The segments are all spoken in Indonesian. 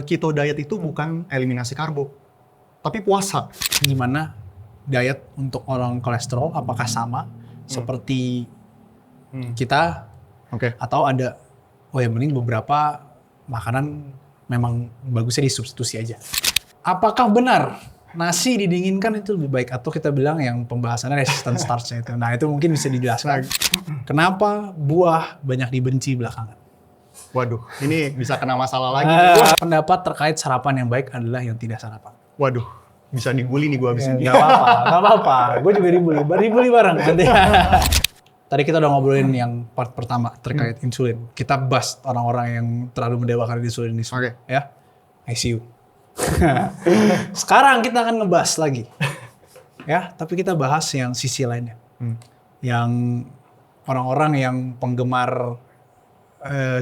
keto diet itu bukan eliminasi karbo, tapi puasa. Gimana diet untuk orang kolesterol? Apakah sama seperti kita? Oke. Atau ada, yang mending beberapa makanan memang bagusnya disubstitusi aja. Apakah benar nasi didinginkan itu lebih baik? Atau kita bilang yang pembahasannya resistant starch-nya itu. Nah itu mungkin bisa dijelaskan. Kenapa buah banyak dibenci belakangan? Waduh, ini bisa kena masalah lagi. Pendapat terkait sarapan yang baik adalah yang tidak sarapan. Waduh, bisa dibully nih gue abis ini. Gak apa-apa. Gue juga dibully bareng. Tadi kita udah ngobrolin yang part pertama terkait insulin. Kita bahas orang-orang yang terlalu mendewakan insulin ini. Oke. Ya, ICU. Sekarang kita akan ngebahas lagi. Ya, tapi kita bahas yang sisi lainnya. Yang orang-orang yang penggemar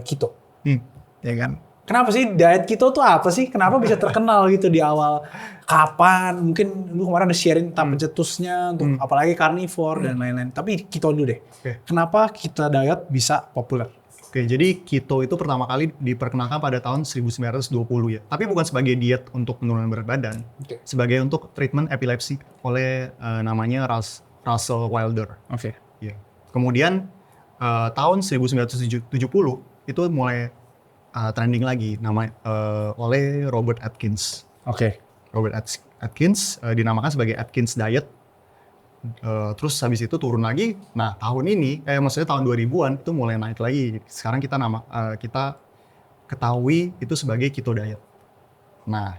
keto. Ya kan? Kenapa sih diet keto tuh apa sih? Kenapa bisa terkenal gitu di awal? Kapan? Mungkin lu kemarin udah sharing tentang pencetusnya untuk apalagi carnivore dan lain-lain. Tapi keto dulu deh. Oke. Kenapa kita diet bisa populer? Oke, jadi keto itu pertama kali diperkenalkan pada tahun 1920 ya. Tapi bukan sebagai diet untuk penurunan berat badan. Oke. Sebagai untuk treatment epilepsi oleh namanya Russell Wilder. Oke. Ya. Kemudian tahun 1970 itu mulai trending lagi oleh Robert Atkins. Oke. Robert Atkins dinamakan sebagai Atkins Diet. Terus habis itu turun lagi. Nah tahun ini, maksudnya tahun 2000-an itu mulai naik lagi. Sekarang kita ketahui itu sebagai keto diet. Nah,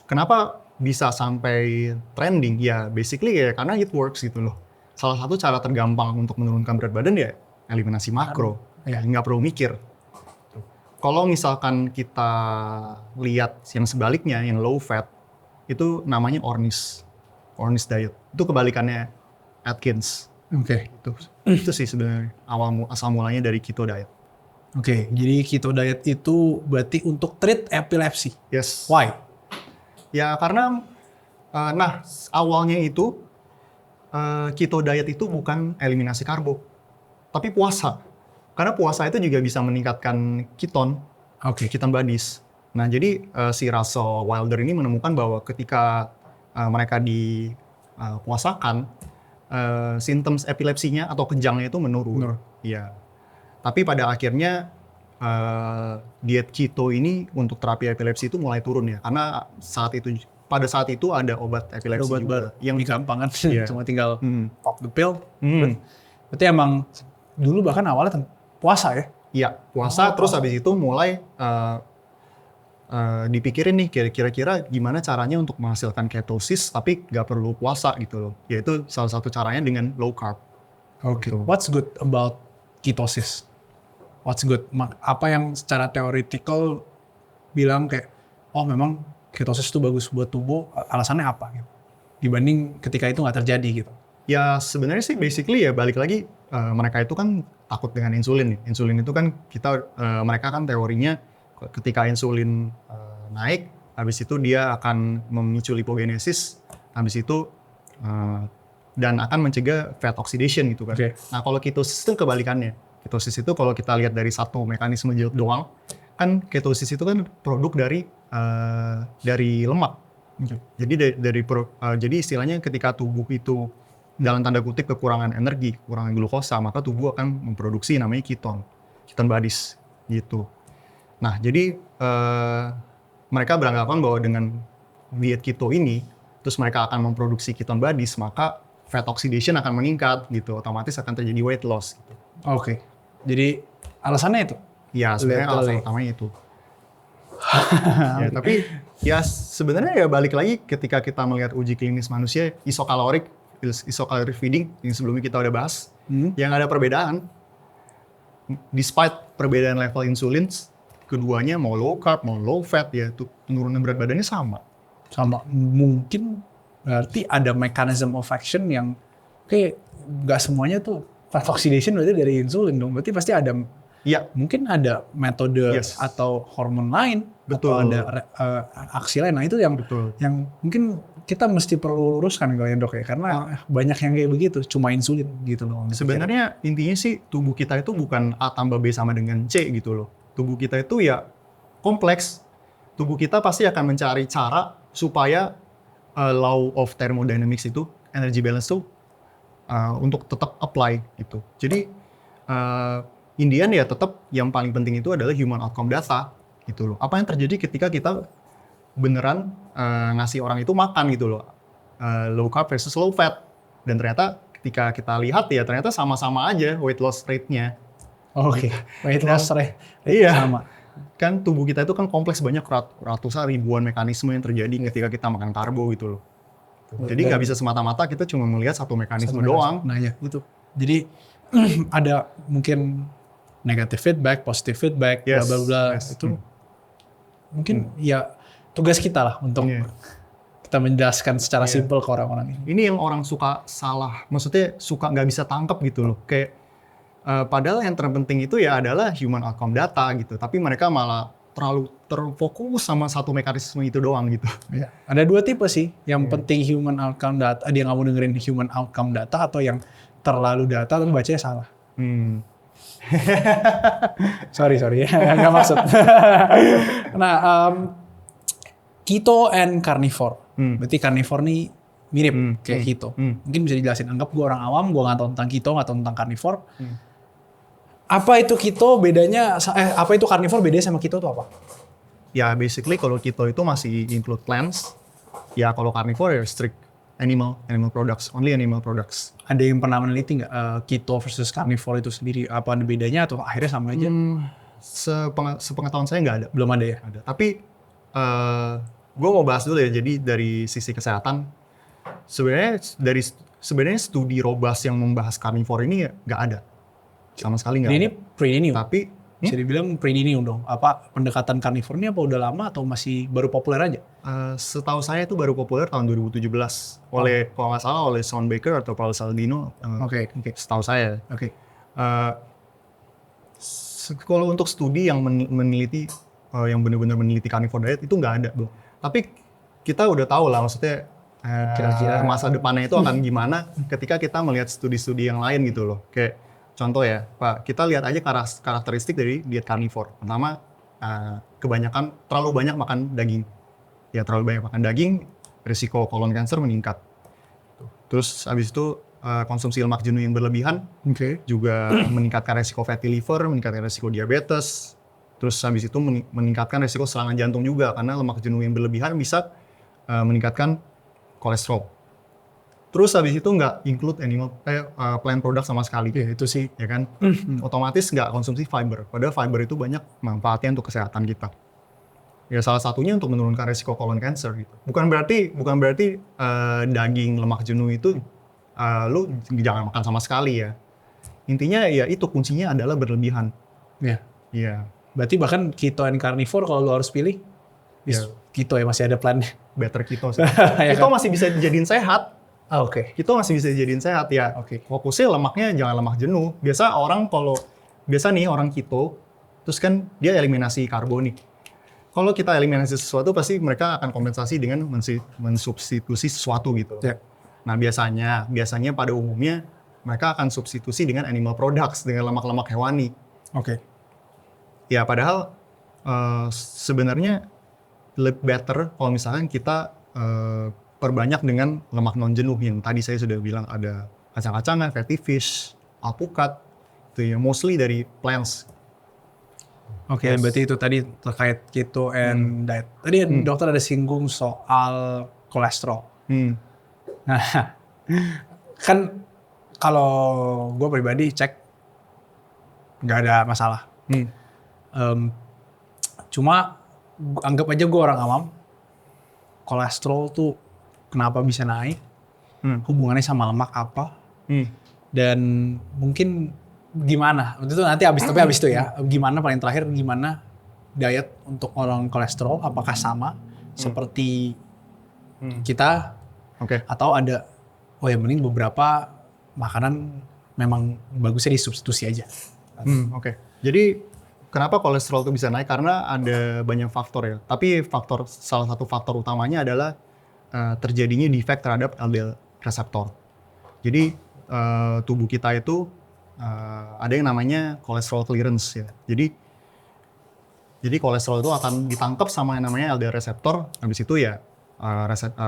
kenapa bisa sampai trending? Ya basically ya karena it works gitu loh. Salah satu cara tergampang untuk menurunkan berat badan ya eliminasi makro. Ya nggak perlu mikir. Kalau misalkan kita lihat yang sebaliknya, yang low fat, itu namanya Ornish diet. Itu kebalikannya Atkins. Oke. Itu sih sebenarnya asal mulanya dari keto diet. Oke, jadi keto diet itu berarti untuk treat epilepsi. Yes. Why? Ya karena, awalnya itu keto diet itu bukan eliminasi karbo, tapi puasa. Karena puasa itu juga bisa meningkatkan keton bodies. Nah jadi si Russell Wilder ini menemukan bahwa ketika mereka dipuasakan, symptoms epilepsinya atau kejangnya itu menurun. Iya. Tapi pada akhirnya diet keto ini untuk terapi epilepsi itu mulai turun ya, karena pada saat itu ada obat epilepsi juga yang gampang kan, cuma tinggal pop the pill. Berarti emang dulu bahkan awalnya puasa ya? Iya, puasa. Terus habis itu mulai dipikirin nih kira-kira gimana caranya untuk menghasilkan ketosis tapi nggak perlu puasa gitu loh. Yaitu salah satu caranya dengan low carb. Oke. What's good about ketosis? What's good? Apa yang secara theoretical bilang kayak, memang ketosis itu bagus buat tubuh, alasannya apa gitu? Dibanding ketika itu nggak terjadi gitu. Ya sebenarnya sih basically ya balik lagi, mereka itu kan takut dengan insulin. Insulin itu kan mereka kan teorinya ketika insulin naik, habis itu dia akan memicu lipogenesis, habis itu dan akan mencegah fat oxidation gitu kan. Okay. Nah kalau ketosis itu kebalikannya. Ketosis itu kalau kita lihat dari satu mekanisme doang, kan ketosis itu kan produk dari lemak. Okay. Jadi istilahnya ketika tubuh itu dalam tanda kutip kekurangan energi, kekurangan glukosa, maka tubuh akan memproduksi namanya keton bodies gitu. Nah jadi mereka beranggapan bahwa dengan diet keto ini, terus mereka akan memproduksi keton bodies, maka fat oxidation akan meningkat gitu, otomatis akan terjadi weight loss. Gitu. Oke. Jadi alasannya itu? Ya sebenarnya alasan utamanya itu. Ya, tapi ya sebenarnya ya balik lagi ketika kita melihat uji klinis manusia isocaloric feeding yang sebelumnya kita udah bahas, yang ada perbedaan. Despite perbedaan level insulin, keduanya mau low carb, mau low fat ya, tuh penurunan berat badannya sama. Mungkin berarti ada mechanism of action yang nggak semuanya tuh fat oxidation berarti dari insulin dong. Berarti pasti ada. Ya, mungkin ada metode atau hormon lain. Betul. Atau ada aksi lain. Nah itu yang mungkin kita mesti perlu luruskan kalau ya dok ya, karena banyak yang kayak begitu, cuma insulin gitu loh. Sebenarnya intinya sih tubuh kita itu bukan A tambah B sama dengan C gitu loh. Tubuh kita itu ya kompleks. tubuh kita pasti akan mencari cara supaya law of thermodynamics itu, energy balance itu untuk tetap apply gitu. Jadi in the end ya tetap yang paling penting itu adalah human outcome data gitu loh. Apa yang terjadi ketika kita beneran ngasih orang itu makan gitu loh, low carb versus low fat, dan ternyata ketika kita lihat ya ternyata sama-sama aja weight loss rate-nya. Oke. Weight loss rate Iya. sama. Kan tubuh kita itu kan kompleks, banyak ratusan ribuan mekanisme yang terjadi ketika kita makan karbo gitu loh. Jadi nggak bisa semata-mata kita cuma melihat satu mekanisme doang. Nah ya itu. Jadi ada mungkin negative feedback, positive feedback, bla Yes, bla bla. yes. Itu mungkin ya tugas kita lah untuk kita menjelaskan secara simpel ke orang-orang ini. Ini yang orang suka salah, maksudnya suka nggak bisa tangkap gitu loh. Kayak padahal yang terpenting itu ya adalah human outcome data gitu, tapi mereka malah terlalu terfokus sama satu mekanisme itu doang gitu. Ya. Ada dua tipe sih, yang penting human outcome data, dia nggak mau dengerin human outcome data, atau yang terlalu data tapi bacanya salah. sorry nggak maksud. Nah, keto and carnivore, berarti carnivore nih mirip kayak keto. Mungkin bisa dijelasin, anggap gue orang awam, gue nggak tahu tentang keto, nggak tahu tentang carnivore. Apa itu keto bedanya, apa itu carnivore bedanya sama keto itu apa? Ya basically kalau keto itu masih include plants, ya kalau carnivore ya strict animal products, only animal products. Ada yang pernah meneliti nggak keto versus carnivore itu sendiri, apa ada bedanya atau akhirnya sama aja? Sepengetahuan saya nggak ada. Belum ada ya? Ada. Tapi gue mau bahas dulu ya. Jadi dari sisi kesehatan, sebenarnya studi robust yang membahas carnivore ini nggak ada, sama sekali nggak. Ini pre-new. Tapi bisa dibilang pre-new dong. Apa pendekatan carnivore ini apa udah lama atau masih baru populer aja? Setahu saya itu baru populer tahun 2017 oleh, kalau nggak salah, oleh Sean Baker atau Paul Saladino. Oke. Setahu saya. Oke. Kalau untuk studi yang meneliti, yang benar-benar meneliti carnivore diet itu nggak ada, bro. Tapi kita udah tahu lah, maksudnya kira-kira masa depannya itu akan gimana ketika kita melihat studi-studi yang lain gitu loh. Kayak contoh ya, Pak, kita lihat aja karakteristik dari diet carnivore. Pertama, terlalu banyak makan daging. Ya, terlalu banyak makan daging, risiko colon cancer meningkat. Terus habis itu konsumsi lemak jenuh yang berlebihan juga meningkatkan risiko fatty liver, meningkatkan risiko diabetes. Terus habis itu meningkatkan risiko serangan jantung juga, karena lemak jenuh yang berlebihan bisa meningkatkan kolesterol. Terus habis itu nggak include plant product sama sekali. Ya, itu sih. Ya kan? Otomatis nggak konsumsi fiber. Padahal fiber itu banyak manfaatnya untuk kesehatan kita. Ya salah satunya untuk menurunkan risiko colon cancer gitu. Bukan berarti daging lemak jenuh itu lu jangan makan sama sekali ya. Intinya ya itu kuncinya adalah berlebihan. Iya. Iya. Berarti bahkan keto and carnivore kalau lu harus pilih, keto ya masih ada plannya. Better keto sih. Keto masih bisa dijadiin sehat. Oke. Keto masih bisa dijadiin sehat ya. Fokusnya lemaknya jangan lemak jenuh. Biasa orang keto, terus kan dia eliminasi karbo nih. Kalau kita eliminasi sesuatu, pasti mereka akan kompensasi dengan mensubstitusi sesuatu gitu. Yeah. Nah biasanya pada umumnya mereka akan substitusi dengan animal products, dengan lemak-lemak hewani. Oke. Ya padahal sebenarnya lebih better kalau misalkan kita perbanyak dengan lemak non jenuh yang tadi saya sudah bilang, ada kacang-kacangan, fatty fish, alpukat, itu ya mostly dari plants. Oke, berarti itu tadi terkait keto and diet. Tadi dokter ada singgung soal kolesterol. Nah, kan kalau gue pribadi cek nggak ada masalah. Cuma anggap aja gue orang awam, kolesterol tuh kenapa bisa naik? Hubungannya sama lemak apa? Dan mungkin gimana? Itu nanti abis itu ya. Gimana paling terakhir gimana diet untuk orang kolesterol? Apakah sama seperti kita? Atau ada mending beberapa makanan memang bagusnya disubstitusi aja. Jadi kenapa kolesterol itu bisa naik? Karena ada banyak faktor ya. Tapi salah satu faktor utamanya adalah terjadinya defect terhadap LDL reseptor. Jadi tubuh kita itu ada yang namanya cholesterol clearance ya. Jadi Jadi kolesterol itu akan ditangkap sama yang namanya LDL reseptor, habis itu ya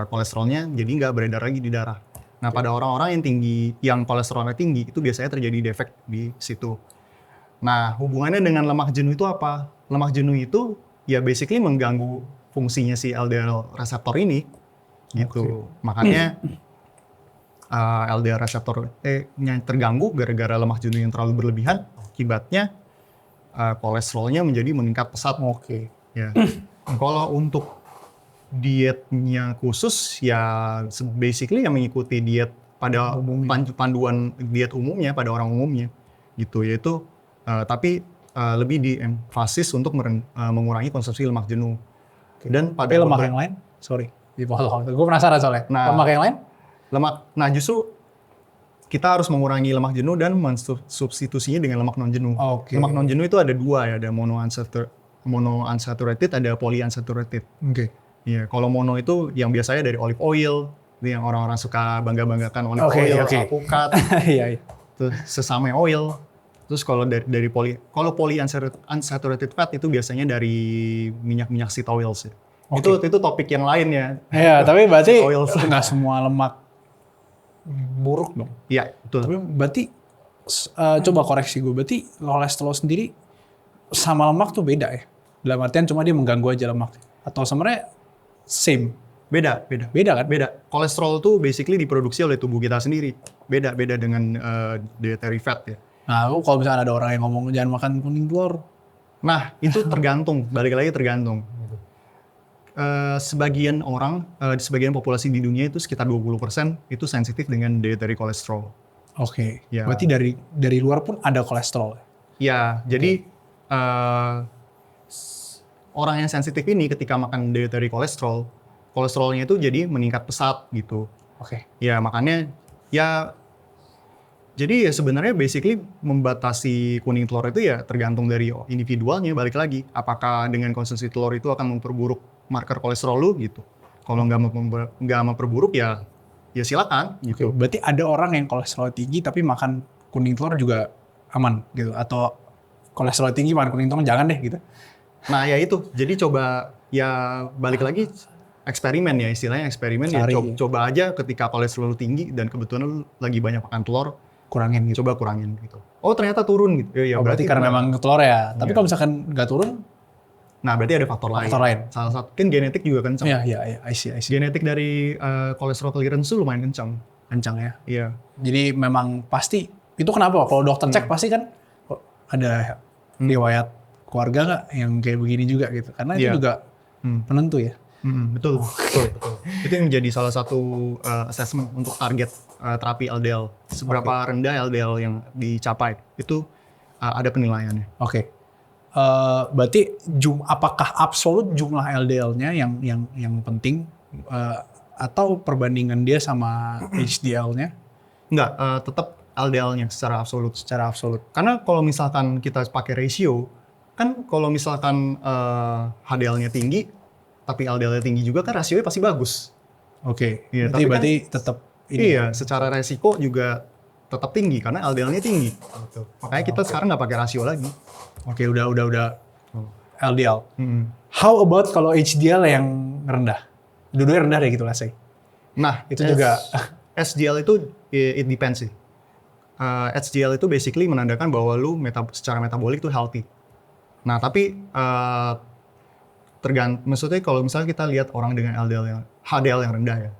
kolesterolnya jadi nggak beredar lagi di darah. Nah, pada orang-orang yang kolesterolnya tinggi, itu biasanya terjadi defek di situ. Nah, hubungannya dengan lemak jenuh itu apa? Lemak jenuh itu ya basically mengganggu fungsinya si LDL reseptor ini, gitu. Makanya LDL reseptornya terganggu gara-gara lemak jenuh yang terlalu berlebihan, akibatnya kolesterolnya menjadi meningkat pesat. Ya. Kalau untuk dietnya khusus ya basically yang mengikuti diet pada panduan diet umumnya pada orang umumnya gitu, yaitu tapi lebih diemfasis untuk mengurangi konsumsi lemak jenuh. Dan pada lemak yang lain, sorry, dipotong. Gue penasaran soalnya. Lemak yang lain? Nah justru kita harus mengurangi lemak jenuh dan mensubstitusinya dengan lemak non jenuh. Lemak non jenuh itu ada dua ya, ada monounsaturated, ada polyunsaturated. Ya, kalau mono itu yang biasanya dari olive oil, itu yang orang-orang suka bangga-banggakan olive oil, alpukat, terus sesame oil. Terus kalau dari polyunsaturated fat itu biasanya dari minyak-minyak seed oils. Itu topik yang lain ya. Iya, tapi berarti nggak semua lemak buruk dong. Iya, betul. Tapi berarti coba koreksi gue, berarti kolesterol sendiri sama lemak tuh beda ya? Dalam artian cuma dia mengganggu aja lemak. Atau sebenarnya same? Beda kan? Beda. Kolesterol tuh basically diproduksi oleh tubuh kita sendiri. Beda dengan dietary fat ya. Nah, kalau misalnya ada orang yang ngomong jangan makan kuning telur. Nah, itu tergantung. Balik lagi tergantung. Sebagian sebagian populasi di dunia itu sekitar 20% itu sensitif dengan dietary kolesterol. Ya. Berarti dari luar pun ada kolesterol? Ya, jadi orang yang sensitif ini ketika makan dietary kolesterolnya itu jadi meningkat pesat gitu. Ya, makanya ya jadi ya sebenarnya basically membatasi kuning telur itu ya tergantung dari individualnya, balik lagi. Apakah dengan konsumsi telur itu akan memperburuk marker kolesterol lu gitu. Kalau nggak memperburuk ya silakan gitu. Berarti ada orang yang kolesterol tinggi tapi makan kuning telur juga aman gitu, atau kolesterol tinggi makan kuning telur jangan deh gitu. Nah, ya itu. Jadi coba ya balik lagi eksperimen ya, istilahnya eksperimen. Ya coba aja ketika kolesterol lu tinggi dan kebetulan lu lagi banyak makan telur, kurangin gitu. Coba kurangin gitu. Oh, ternyata turun gitu. Ya, berarti karena memang telur ya. Tapi kalau misalkan nggak turun, nah berarti ada faktor lain. Salah satu kan genetik juga kencang. Iya, I see. Genetik dari kolesterol clearance itu lumayan kencang. Kencang ya. Iya. Jadi memang pasti itu kenapa? Kalau dokter cek pasti kan ada riwayat keluarga nggak yang kayak begini juga gitu. Karena itu juga penentu ya. Betul. Itu yang menjadi salah satu assessment untuk target terapi LDL. Seberapa rendah LDL yang dicapai itu ada penilaiannya. Berarti apakah absolut jumlah LDL-nya yang penting atau perbandingan dia sama HDL-nya? Enggak, tetap LDL-nya secara absolut. Karena kalau misalkan kita pakai ratio, kan kalau misalkan HDL-nya tinggi tapi LDL-nya tinggi juga kan rasionya pasti bagus. Ya, berarti tetap ini. Iya, secara resiko juga tetap tinggi karena LDL-nya tinggi. Makanya kita sekarang nggak pakai rasio lagi. Udah LDL. How about kalau HDL yang rendah? Dua-duanya rendah deh gitu lah, say. Nah, itu juga HDL itu it depends sih. HDL itu basically menandakan bahwa lu secara metabolik tuh healthy. Nah, tapi maksudnya kalau misalnya kita lihat orang dengan HDL yang rendah ya,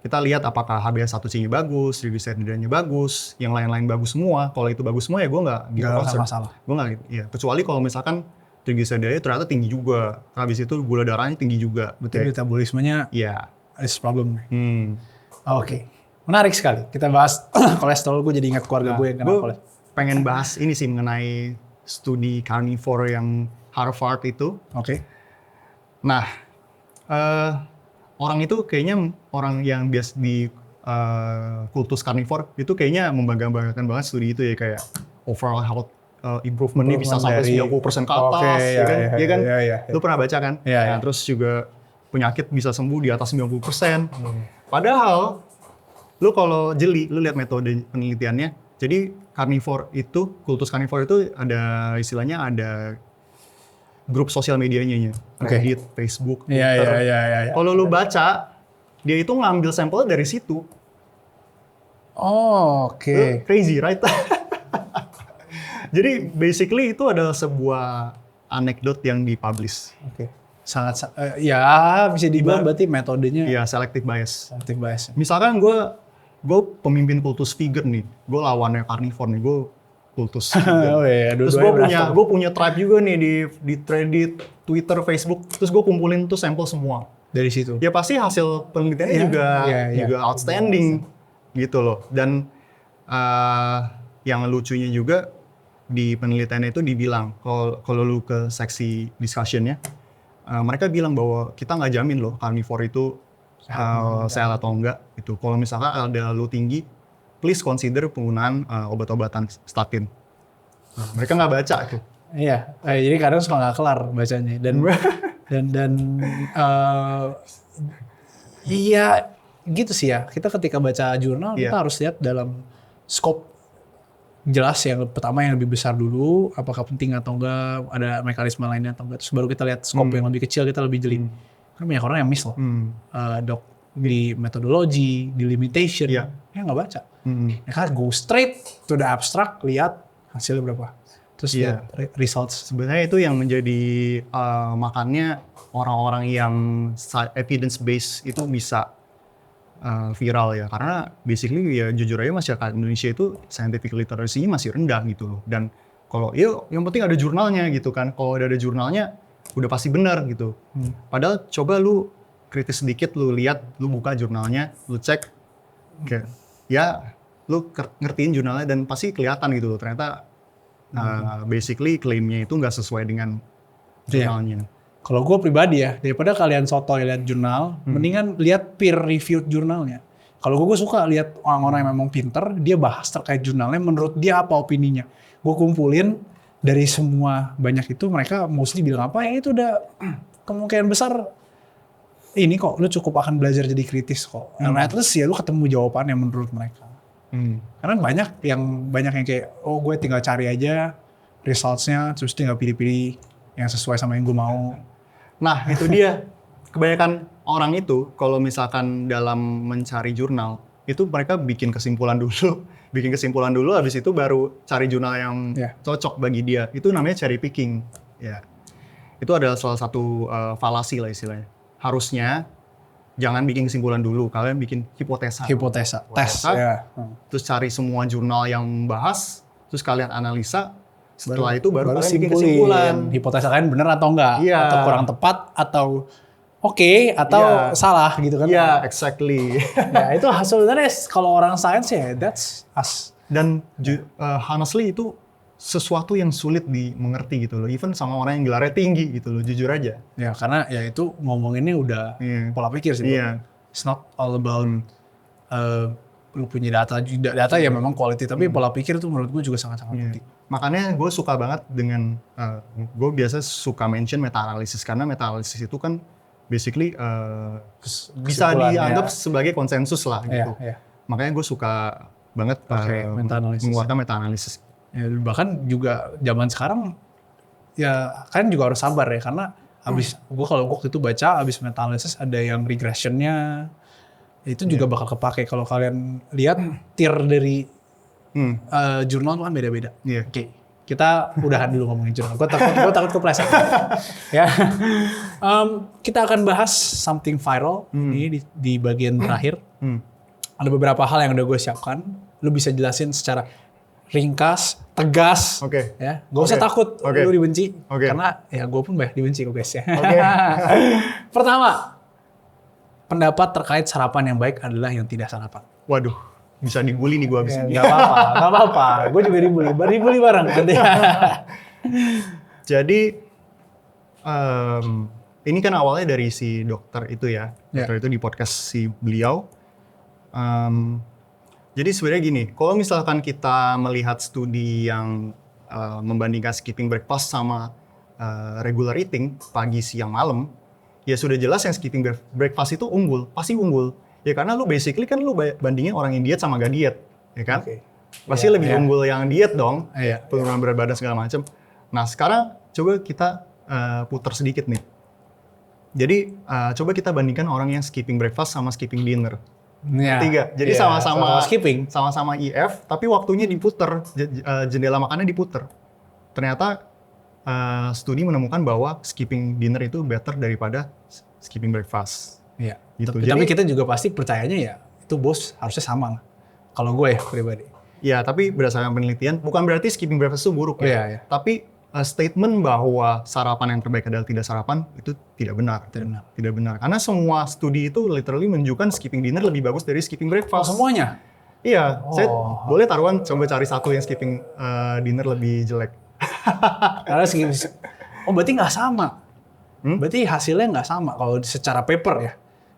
kita lihat apakah HbA1c-nya bagus, triglyceridnya bagus, yang lain-lain bagus semua. Kalau itu bagus semua ya gue nggak masalah. Gue nggak gitu. Ya, kecuali kalau misalkan triglyceridnya ternyata tinggi juga, habis itu gula darahnya tinggi juga. Betul, metabolismenya is problem. Menarik sekali. Kita bahas kolesterol. Gue jadi ingat keluarga gue yang kena kolesterol. Pengen bahas ini sih mengenai studi carnivore yang Harvard itu. Nah, orang itu kayaknya orang yang biasa di kultus carnivore itu kayaknya membanggakan banget studi itu ya, kayak overall health improvement-nya bisa sampai 90% ke atas, ya kan? Lu pernah baca kan? Nah, terus juga penyakit bisa sembuh di atas 90%. Padahal lu kalau jeli, lu lihat metode penelitiannya. Jadi kultus carnivore itu ada istilahnya ada grup sosial medianya, Reddit, Facebook, Iya. Twitter. Kalau lu baca, dia itu ngambil sampelnya dari situ. Oh, oke. Crazy, right? Jadi basically itu adalah sebuah anekdot yang dipublish. Oke. Sangat ya bisa dibilang berarti metodenya Iya, selective bias. selective bias. Misalkan gue pemimpin kultus figure nih, gue lawannya carnivore nih, gue kultus figure. Oh iya, Terus gue punya tribe juga nih di Reddit, Twitter, Facebook. Terus gue kumpulin tuh sampel semua. Dari situ. Ya pasti hasil penelitiannya juga outstanding gitu loh. Dan yang lucunya juga di penelitiannya itu dibilang kalau lu ke seksi discussionnya, mereka bilang bahwa kita nggak jamin loh carnivore itu sehat atau enggak gitu. Kalau misalkan LDL lu tinggi, please consider penggunaan obat-obatan statin. Mereka nggak baca tuh. Iya, jadi kadang suka nggak kelar bacanya dan iya gitu sih ya. Kita ketika baca jurnal kita harus lihat dalam scope jelas yang pertama yang lebih besar dulu, apakah penting atau enggak, ada mekanisme lainnya atau enggak. Terus baru kita lihat scope yang lebih kecil, kita lebih jeli. Kan banyak orang yang miss loh, dok di metodologi, di limitation, ya nggak baca. Ya kan go straight to the abstract, lihat hasilnya berapa. Terus lihat results. Sebenarnya itu yang menjadi makanya orang-orang yang evidence based itu bisa viral ya, karena basically ya jujur aja masyarakat Indonesia itu scientific literacy-nya masih rendah gitu loh. Dan kalau yang penting ada jurnalnya gitu kan, kalau ada jurnalnya udah pasti benar gitu. Padahal coba lu kritis sedikit, lu lihat, lu buka jurnalnya, lu cek, kayak ya lu ngertiin jurnalnya dan pasti kelihatan gitu loh, ternyata basically klaimnya itu nggak sesuai dengan jurnalnya. Kalau gue pribadi ya, daripada kalian sotoy lihat jurnal, mendingan lihat peer-reviewed jurnalnya. Kalau gue suka lihat orang-orang yang memang pinter, dia bahas terkait jurnalnya, menurut dia apa opininya. Gue kumpulin dari semua banyak itu, mereka mostly bilang apa, ya itu udah kemungkinan besar ini kok, lu cukup akan belajar jadi kritis kok. At least ya lu ketemu jawabannya menurut mereka. Karena banyak yang kayak, oh gue tinggal cari aja results-nya, terus tinggal pilih-pilih yang sesuai sama yang gue mau. Nah, itu dia. Kebanyakan orang itu, kalau misalkan dalam mencari jurnal, itu mereka bikin kesimpulan dulu. Habis itu baru cari jurnal yang cocok bagi dia. Itu namanya cherry picking. Ya. Itu adalah salah satu falasi lah istilahnya. Harusnya, jangan bikin kesimpulan dulu. Kalian bikin hipotesa. Tes. Terus cari semua jurnal yang bahas, terus kalian analisa. Setelah itu baru kalian bikin kesimpulan. Hipotesa kalian benar atau enggak, atau kurang tepat, atau atau salah gitu kan. Iya, exactly. Ya, itu sebenarnya kalau orang sains ya, that's us. Dan honestly itu sesuatu yang sulit dimengerti gitu loh. Even sama orang yang gelarnya tinggi gitu loh, jujur aja. Ya, karena ya itu ngomonginnya udah pola pikir sih. It's not all about lu punya data ya memang quality, tapi pola pikir itu menurut gue juga sangat-sangat penting. Makanya gue suka banget dengan, gue biasa suka mention meta-analisis, karena meta-analisis itu kan basically bisa dianggap sebagai konsensus lah gitu. Makanya gue suka banget mengeluarkan meta-analisis. Ya, bahkan juga zaman sekarang, ya kalian juga harus sabar ya, karena gue kalau waktu itu baca, abis meta-analisis ada yang regressionnya, itu juga bakal kepake. Kalau kalian lihat tier dari jurnal itu kan beda-beda. Oke, kita udahan dulu ngomongin jurnal. Gue takut kepleset. Ya, kita akan bahas something viral ini di bagian terakhir. Ada beberapa hal yang udah gue siapkan. Lu bisa jelasin secara ringkas, tegas. Ya, gak usah takut lu dibenci. Karena ya gue pun banyak dibenci kok guys ya. Pertama, pendapat terkait sarapan yang baik adalah yang tidak sarapan. Waduh, bisa dibully nih gue abis ini. Gak apa-apa. Gue juga dibully bareng nanti. Jadi, ini kan awalnya dari si dokter itu ya. Dokter itu di podcast si beliau. Jadi sebenarnya gini, kalau misalkan kita melihat studi yang membandingkan skipping breakfast sama regular eating, pagi, siang, malam, ya sudah jelas yang skipping breakfast itu unggul, pasti unggul. Ya karena lu basically kan lu bandingin orang yang diet sama gak diet, ya kan? Pasti lebih unggul yang diet dong, penurunan berat badan segala macam. Nah sekarang coba kita puter sedikit nih. Jadi coba kita bandingkan orang yang skipping breakfast sama skipping dinner. Tiga. Jadi sama-sama skipping, sama-sama IF, tapi waktunya diputer, jendela makannya diputer. Ternyata studi menemukan bahwa skipping dinner itu better daripada skipping breakfast. Iya. Gitu. Tapi kita juga pasti percayanya ya itu bos harusnya sama lah. Kalau gue ya pribadi. Ya, tapi berdasarkan penelitian, bukan berarti skipping breakfast itu buruk ya. Iya. Tapi statement bahwa sarapan yang terbaik adalah tidak sarapan itu tidak benar. Tidak benar. Karena semua studi itu literally menunjukkan skipping dinner lebih bagus dari skipping breakfast. Semuanya? Iya. Saya boleh taruhan coba cari satu yang skipping dinner lebih jelek. Karena berarti nggak sama. Berarti hasilnya nggak sama kalau secara paper ya.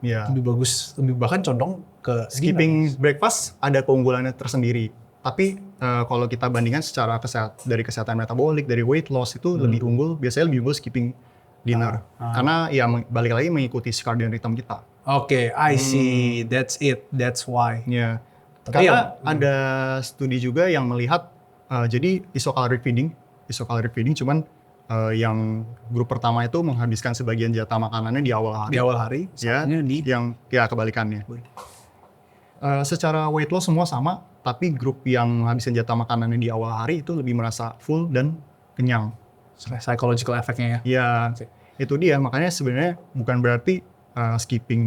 Iya. Lebih bagus, bahkan condong ke skipping breakfast ada keunggulannya tersendiri. Tapi kalau kita bandingkan secara dari kesehatan metabolik, dari weight loss itu lebih unggul, biasanya lebih unggul skipping dinner. Karena ya balik lagi mengikuti circadian rhythm kita. Oke, I see. That's it. That's why. Ya. Karena ada studi juga yang melihat jadi isocaloric feeding cuman yang grup pertama itu menghabiskan sebagian jatah makanannya di awal hari. Ya, yang kebalikannya. Secara weight loss semua sama, tapi grup yang menghabiskan jatah makanannya di awal hari itu lebih merasa full dan kenyang. Psychological effect-nya ya? Ya, itu dia. Makanya sebenarnya bukan berarti skipping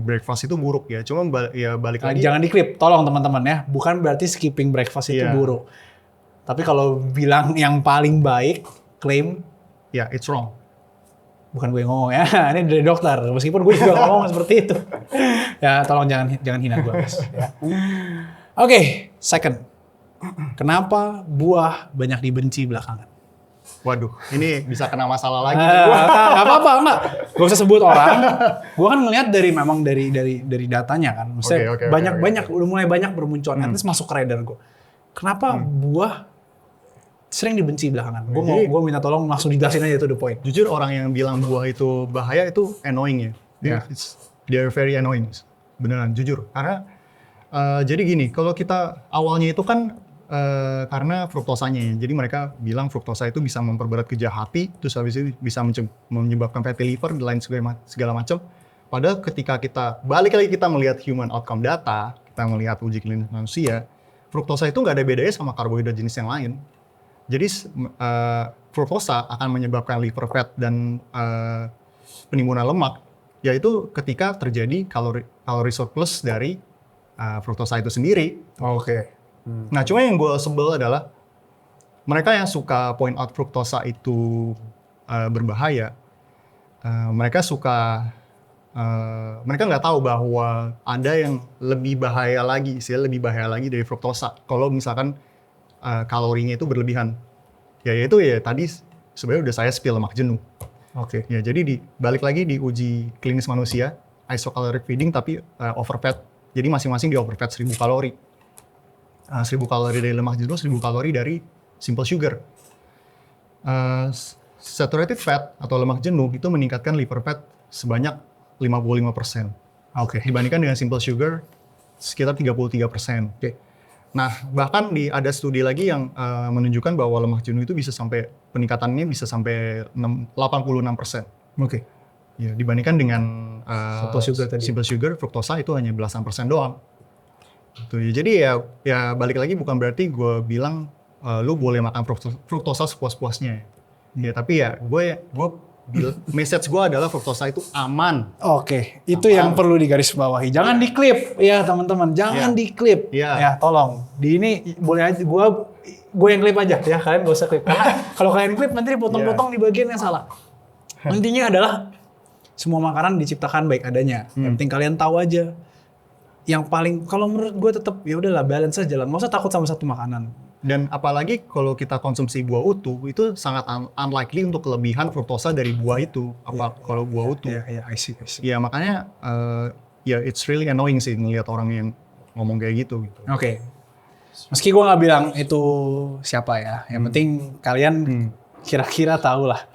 breakfast itu buruk ya. Cuma balik lagi. Jangan diklip, tolong teman-teman ya. Bukan berarti skipping breakfast itu buruk. Tapi kalau bilang yang paling baik, klaim. Ya, it's wrong. Bukan gue yang ngomong ya, ini dari dokter. Meskipun gue juga ngomong seperti itu. Ya, tolong jangan hina gue, guys. Ya. Oke, second. Kenapa buah banyak dibenci belakangan? Waduh, ini bisa kena masalah lagi. Gak apa-apa, enggak. Gak usah sebut orang. Gue kan ngelihat dari datanya kan. Maksudnya banyak, udah mulai banyak bermunculan. Nanti masuk ke radar gue. Kenapa buah sering dibenci belakangan? Gue minta tolong langsung dijelasin aja itu the point. Jujur orang yang bilang buah itu bahaya itu annoying ya. They're very annoying. Beneran, jujur. Karena jadi gini, kalau kita awalnya itu kan karena fruktosanya ya. Jadi mereka bilang fruktosa itu bisa memperberat kerja hati, terus habis itu bisa menyebabkan fatty liver dan lain segala macam. Padahal ketika kita balik lagi kita melihat human outcome data, kita melihat uji klinis manusia, fruktosa itu nggak ada bedanya sama karbohidrat jenis yang lain. Jadi fruktosa akan menyebabkan liver fat dan penimbunan lemak, yaitu ketika terjadi kalori surplus dari fruktosa itu sendiri. Oke. Nah, cuma yang gue sebel adalah mereka yang suka point out fruktosa itu berbahaya. Mereka nggak tahu bahwa ada yang lebih bahaya lagi dari fruktosa. Kalau misalkan kalorinya itu berlebihan, yaitu tadi sebenarnya udah saya spill lemak jenuh. Oke. Ya, jadi balik lagi di uji klinis manusia, isocaloric feeding tapi overfed. Jadi masing-masing di overfed 1000 kalori. 1000 kalori dari lemak jenuh, 1000 kalori dari simple sugar. Saturated fat atau lemak jenuh itu meningkatkan liver fat sebanyak 55%. Oke. Dibandingkan dengan simple sugar sekitar 33%. Oke. Nah, bahkan ada studi lagi yang menunjukkan bahwa lemak jenuh itu peningkatannya bisa sampai 86%. Oke. Ya, dibandingkan dengan simple sugar, fruktosa itu hanya belasan persen doang. Jadi ya balik lagi bukan berarti gue bilang lu boleh makan fruktosa sepuas-puasnya. Ya, tapi ya message gue adalah fruktosa itu aman. Oke, itu yang perlu digarisbawahi. Jangan diklip ya teman-teman, jangan diklip. Ya, tolong. Di ini boleh aja gue yang klip aja ya, kalian gak usah klip. Karena kalau kalian klip nanti dipotong-potong di bagian yang salah. Intinya adalah semua makanan diciptakan baik adanya. Yang penting kalian tahu aja. Yang paling, kalau menurut gue tetap ya udahlah balance aja lah. Nggak usah takut sama satu makanan. Dan apalagi kalau kita konsumsi buah utuh, itu sangat unlikely untuk kelebihan fruktosa dari buah itu. Kalau buah utuh. Iya, I see. Ya makanya, it's really annoying sih ngelihat orang yang ngomong kayak gitu. Oke. Meski gue nggak bilang itu siapa ya. Yang penting kalian kira-kira tahu lah.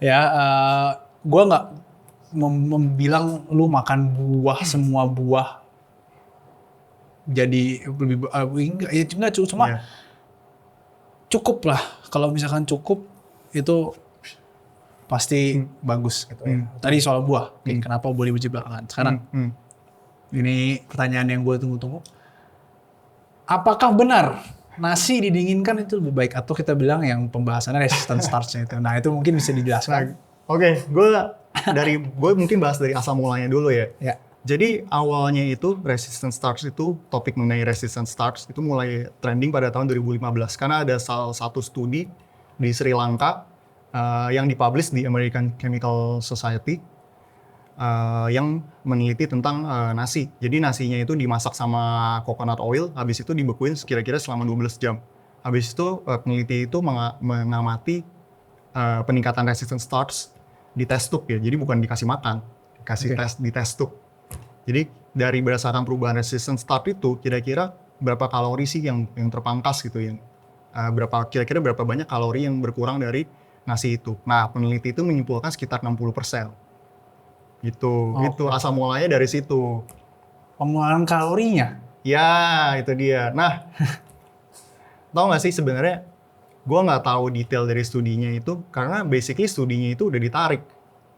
Ya, gue nggak membilang lu makan buah, semua buah jadi lebih enggak, cuma cukup lah. Kalau misalkan cukup itu pasti bagus gitu ya. Tadi soal buah, kenapa boleh diuji belakangan. Sekarang ini pertanyaan yang gue tunggu-tunggu. Apakah benar nasi didinginkan itu lebih baik, atau kita bilang yang pembahasannya resistant starch-nya itu? Nah itu mungkin bisa dijelaskan. Oke, gue mungkin bahas dari asal mulanya dulu ya. Ya. Jadi awalnya itu resistant starch itu, topik mengenai resistant starch itu mulai trending pada tahun 2015 karena ada salah satu studi di Sri Lanka yang dipublish di American Chemical Society yang meneliti tentang nasi. Jadi nasinya itu dimasak sama coconut oil, habis itu dibekuin kira-kira selama 12 jam. Habis itu peneliti itu mengamati peningkatan resistant starch di test tube ya. Jadi bukan dikasih makan, dikasih di test tube. Jadi dari berdasarkan perubahan resistant starch itu kira-kira berapa kalori sih yang terpangkas gitu ya. Kira-kira berapa banyak kalori yang berkurang dari nasi itu. Nah, peneliti itu menyimpulkan sekitar 60%. Gitu, itu asal mulanya dari situ. Pengeluaran kalorinya? Ya, itu dia. Nah, tau nggak sih sebenarnya, gue nggak tahu detail dari studinya itu, karena basically studinya itu udah ditarik.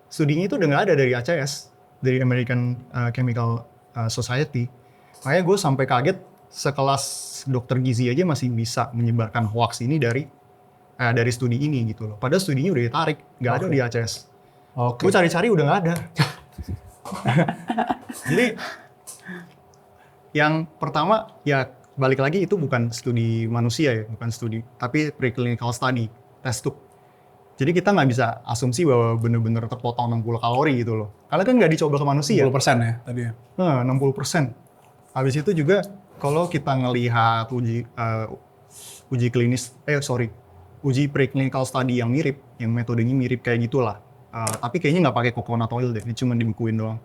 Studinya itu udah nggak ada dari ACS, dari American Chemical Society. Makanya gue sampai kaget, sekelas dokter gizi aja masih bisa menyebarkan hoax ini dari studi ini gitu loh. Padahal studinya udah ditarik, nggak ada di ACS. Gue cari-cari udah nggak ada. Jadi yang pertama ya balik lagi itu bukan studi manusia ya, bukan studi, tapi preclinical study, test tube. Jadi kita nggak bisa asumsi bahwa benar-benar terpotong 60 kalori gitu loh. Karena kan nggak dicoba ke manusia. 60% ya tadi ya? 60%. Habis itu juga kalau kita ngelihat uji preclinical study yang mirip, yang metodenya mirip kayak gitulah. Tapi kayaknya nggak pakai coconut oil deh, ini cuma dibekuin doang.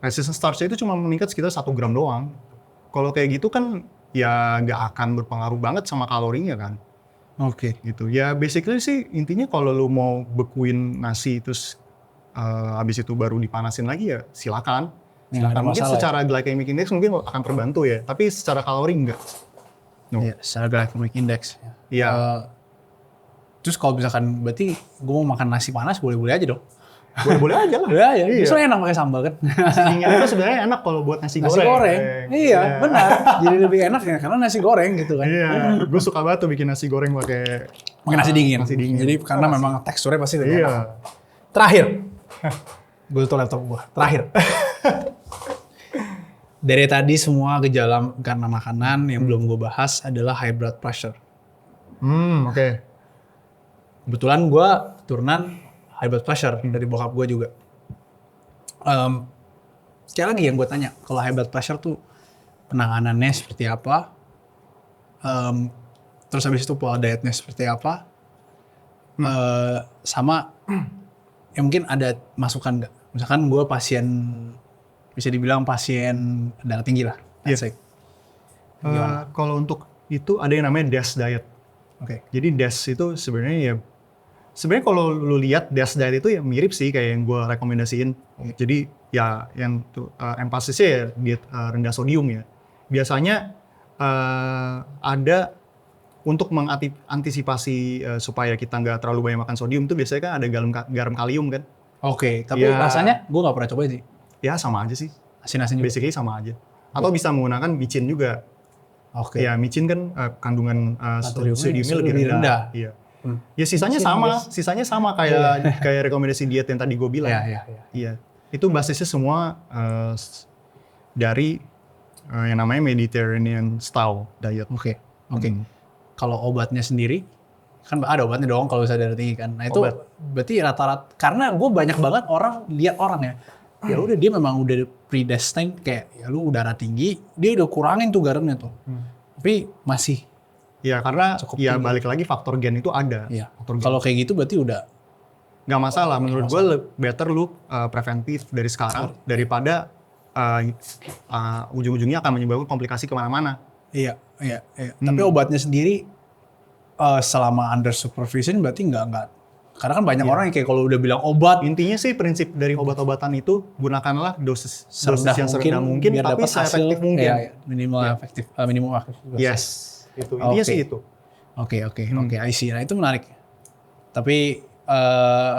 Resistant starch itu cuma meningkat sekitar 1 gram doang. Kalau kayak gitu kan ya nggak akan berpengaruh banget sama kalorinya kan. Oke. Gitu. Ya basically sih intinya kalau lu mau bekuin nasi terus habis itu baru dipanasin lagi ya silakan. Mungkin secara glycemic index mungkin akan terbantu ya, tapi secara kalori enggak. No. Ya, secara glycemic index. Iya. Terus kalau misalkan berarti gue mau makan nasi panas boleh-boleh aja dong? Boleh-boleh aja lah. Ya, iya. Justru enak pakai sambal kan. Nasi dingin itu sebenarnya enak kalau buat nasi goreng. Nasi goreng. Iya, benar. Jadi lebih enak ya karena nasi goreng gitu kan. Iya, gue suka banget tuh bikin nasi goreng pakai nasi dingin. Nasi dingin. Jadi karena memang teksturnya pasti lebih enak. Terakhir. Gue tutup laptop gue. Terakhir. Dari tadi semua gejala karena makanan yang belum gue bahas adalah high blood pressure. Oke. Kebetulan gue turunan high blood pressure dari bokap gue juga. Sekali lagi yang gue tanya, kalau high blood pressure tuh penanganannya seperti apa? Terus habis itu pola dietnya seperti apa? Sama ya mungkin ada masukan nggak? Misalkan gue pasien, bisa dibilang pasien darah tinggi lah. Iya. Kalau untuk itu ada yang namanya DASH diet. Oke. Jadi DASH itu sebenarnya kalau lu lihat DASH diet itu ya mirip sih kayak yang gue rekomendasiin. Jadi ya yang empasisnya ya diet rendah sodium ya. Biasanya ada untuk mengantisipasi supaya kita nggak terlalu banyak makan sodium itu biasanya kan ada garam kalium kan. Oke, tapi rasanya gue nggak pernah coba sih. Ya sama aja sih. Asin-asin juga? Basically sama aja. Atau bisa menggunakan micin juga. Oke. Ya micin kan kandungan sodiumnya lebih rendah. Iya. Ya sisanya sama kayak rekomendasi diet yang tadi gue bilang. Iya. Itu basisnya semua dari yang namanya Mediterranean style diet. Oke. Kalau obatnya sendiri kan ada obatnya dong kalau misalnya darah tinggi kan. Nah itu berarti rata-rata karena gue banyak banget lihat orang ya. Ya udah dia memang udah predestined kayak ya lu darah tinggi, dia udah kurangin tuh garamnya tuh. Tapi masih ya karena ya tinggi. Balik lagi faktor gen itu ada. Iya. Kalau kayak gitu berarti udah nggak masalah. Menurut gue better lu preventif dari sekarang daripada ujung-ujungnya akan menyebabkan komplikasi kemana-mana. Iya. Tapi obatnya sendiri selama under supervision berarti nggak. Karena kan banyak orang yang kayak kalau udah bilang obat. Intinya sih prinsip dari obat-obatan itu gunakanlah dosis yang serendah mungkin tapi seefektif mungkin. Iya. Minimum efektif. Yes. Itu intinya sih itu. Oke. I see. Nah itu menarik. Tapi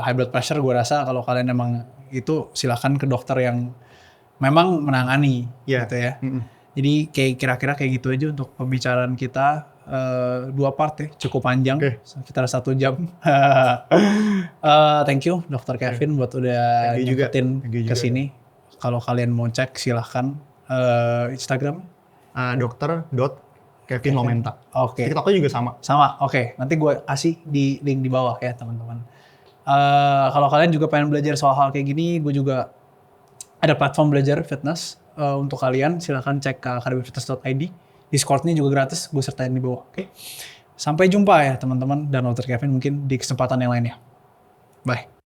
high blood pressure gue rasa kalau kalian emang itu silahkan ke dokter yang memang menangani gitu ya. Jadi kayak kira-kira kayak gitu aja untuk pembicaraan kita. 2 part ya, cukup panjang, sekitar 1 jam. Thank you Dr. Kevin buat udah nyempetin kesini. Kalau kalian mau cek silahkan Instagram. Dr.Kevin Lomenta. Oke. TikToknya juga sama. Sama, oke. Nanti gue kasih di link di bawah ya teman-teman. Kalau kalian juga pengen belajar soal hal kayak gini, gue juga ada platform belajar fitness untuk kalian. Silahkan cek ke academyfitness.id. Discord-nya juga gratis, gue sertain di bawah. Oke. Sampai jumpa ya teman-teman dan Dr. Kevin mungkin di kesempatan yang lainnya. Bye.